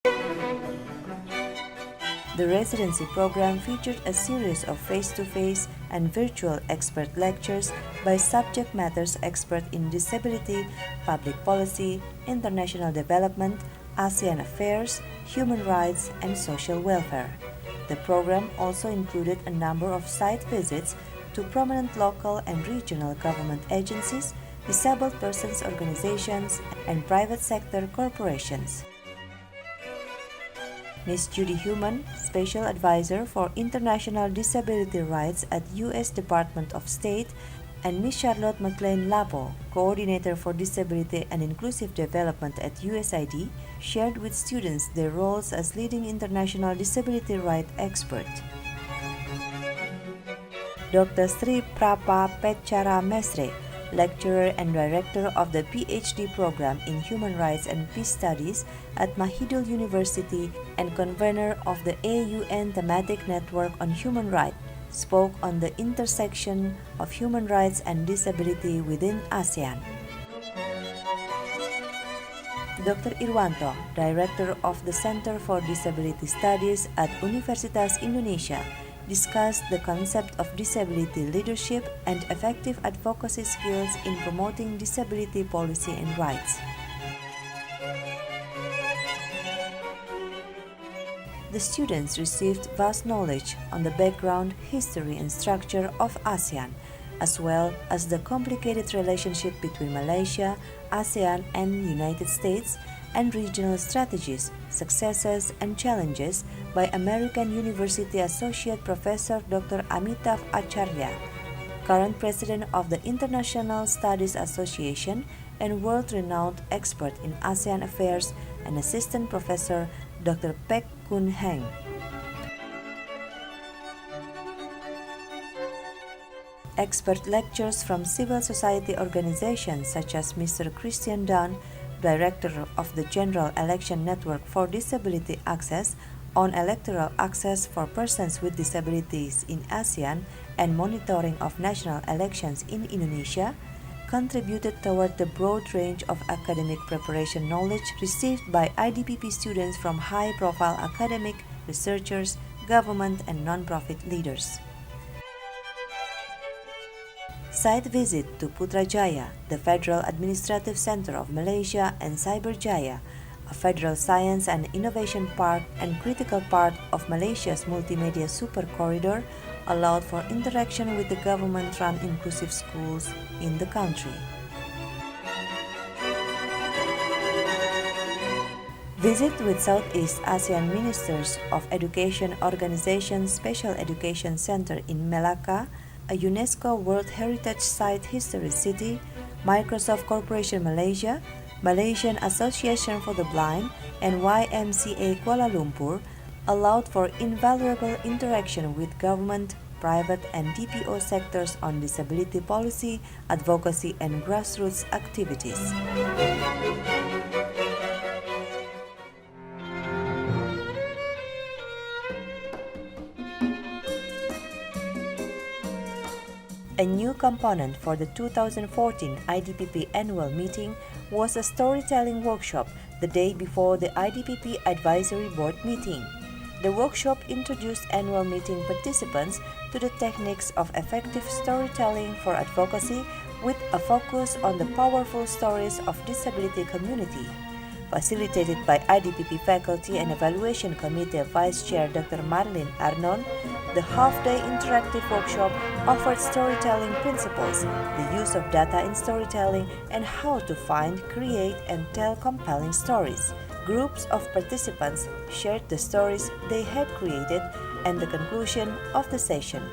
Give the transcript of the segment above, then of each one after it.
The residency program featured a series of face-to-face and virtual expert lectures by subject matters experts in disability, public policy, international development, ASEAN affairs, human rights, and social welfare. The program also included a number of site visits to prominent local and regional government agencies, disabled persons organizations, and private sector corporations. Ms. Judy Human, Special Advisor for International Disability Rights at U.S. Department of State, and Ms. Charlotte McLean Lapo, Coordinator for Disability and Inclusive Development at USAID, shared with students their roles as leading international disability rights experts. Dr. Sri Prapa Petchara Mesre, Lecturer and Director of the PhD Program in Human Rights and Peace Studies at Mahidol University and Convener of the AUN Thematic Network on Human Rights, spoke on the intersection of human rights and disability within ASEAN. Dr. Irwanto, Director of the Center for Disability Studies at Universitas Indonesia, discussed the concept of disability leadership and effective advocacy skills in promoting disability policy and rights. The students received vast knowledge on the background, history, and structure of ASEAN, as well as the complicated relationship between Malaysia, ASEAN, and United States, and regional strategies, successes, and challenges by American University Associate Professor Dr. Amitav Acharya, current President of the International Studies Association and world-renowned expert in ASEAN affairs, and Assistant Professor Dr. Pek Kun Heng. Expert lectures from civil society organizations such as Mr. Christian Dunn, Director of the General Election Network for Disability Access, on electoral access for persons with disabilities in ASEAN and monitoring of national elections in Indonesia, contributed toward the broad range of academic preparation knowledge received by IDPP students from high-profile academic, researchers, government, and non-profit leaders. Site visit to Putrajaya, the Federal Administrative Center of Malaysia, and Cyberjaya, a federal science and innovation park and critical part of Malaysia's multimedia super corridor, allowed for interaction with the government-run inclusive schools in the country. Visit with Southeast ASEAN Ministers of Education Organization Special Education Center in Melaka, a UNESCO World Heritage Site History City, Microsoft Corporation Malaysia, Malaysian Association for the Blind, and YMCA Kuala Lumpur, allowed for invaluable interaction with government, private, and DPO sectors on disability policy, advocacy, and grassroots activities. A new component for the 2014 IDPP annual meeting was a storytelling workshop the day before the IDPP Advisory Board meeting. The workshop introduced annual meeting participants to the techniques of effective storytelling for advocacy with a focus on the powerful stories of disability community. Facilitated by IDPP Faculty and Evaluation Committee Vice Chair Dr. Marlene Arnon, the half-day interactive workshop offered storytelling principles, the use of data in storytelling, and how to find, create, and tell compelling stories. Groups of participants shared the stories they had created and the conclusion of the session.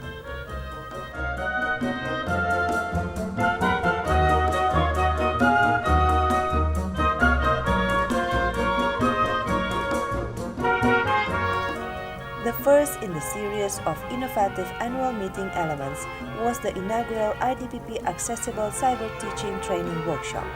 The first in the series of innovative annual meeting elements was the inaugural IDPP Accessible Cyber Teaching Training Workshop.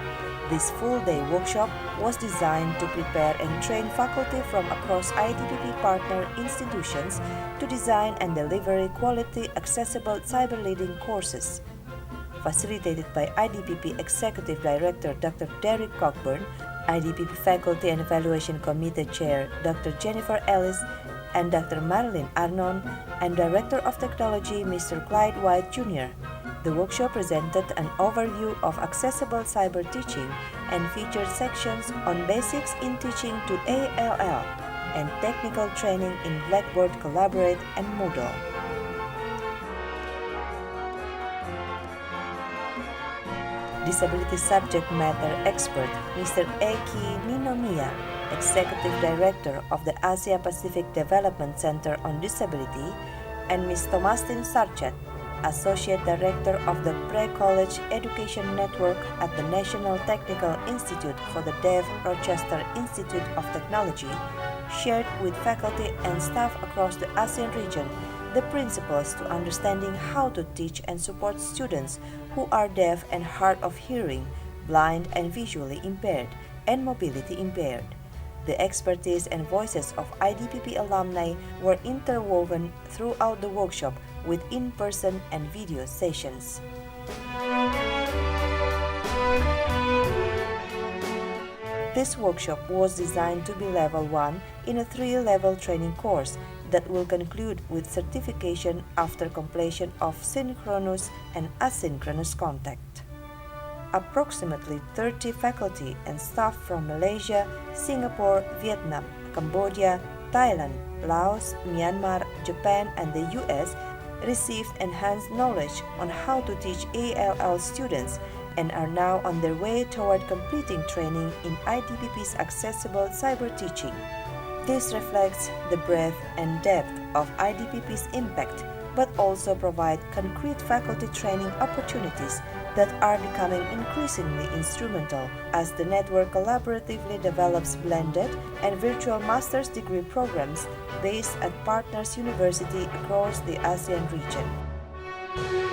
This full-day workshop was designed to prepare and train faculty from across IDPP partner institutions to design and deliver quality accessible cyber leading courses. Facilitated by IDPP Executive Director Dr. Derek Cockburn, IDPP Faculty and Evaluation Committee Chair Dr. Jennifer Ellis and Dr. Marilyn Arnon, and Director of Technology Mr. Clyde White Jr. The workshop presented an overview of accessible cyber teaching and featured sections on basics in teaching to ALL and technical training in Blackboard, Collaborate, and Moodle. Disability subject matter expert Mr. Eki Ninomiya, Executive Director of the Asia Pacific Development Center on Disability, and Ms. Tomastin Sarchet, Associate Director of the Pre-College Education Network at the National Technical Institute for the Deaf Rochester Institute of Technology, shared with faculty and staff across the ASEAN region the principles to understanding how to teach and support students who are deaf and hard of hearing, blind and visually impaired, and mobility impaired. The expertise and voices of IDPP alumni were interwoven throughout the workshop with in-person and video sessions. This workshop was designed to be Level 1 in a 3-level training course that will conclude with certification after completion of synchronous and asynchronous contact. Approximately 30 faculty and staff from Malaysia, Singapore, Vietnam, Cambodia, Thailand, Laos, Myanmar, Japan, and the US received enhanced knowledge on how to teach ALL students and are now on their way toward completing training in IDPP's accessible cyber teaching. This reflects the breadth and depth of IDPP's impact, but also provide concrete faculty training opportunities that are becoming increasingly instrumental as the network collaboratively develops blended and virtual master's degree programs based at partners university across the ASEAN region.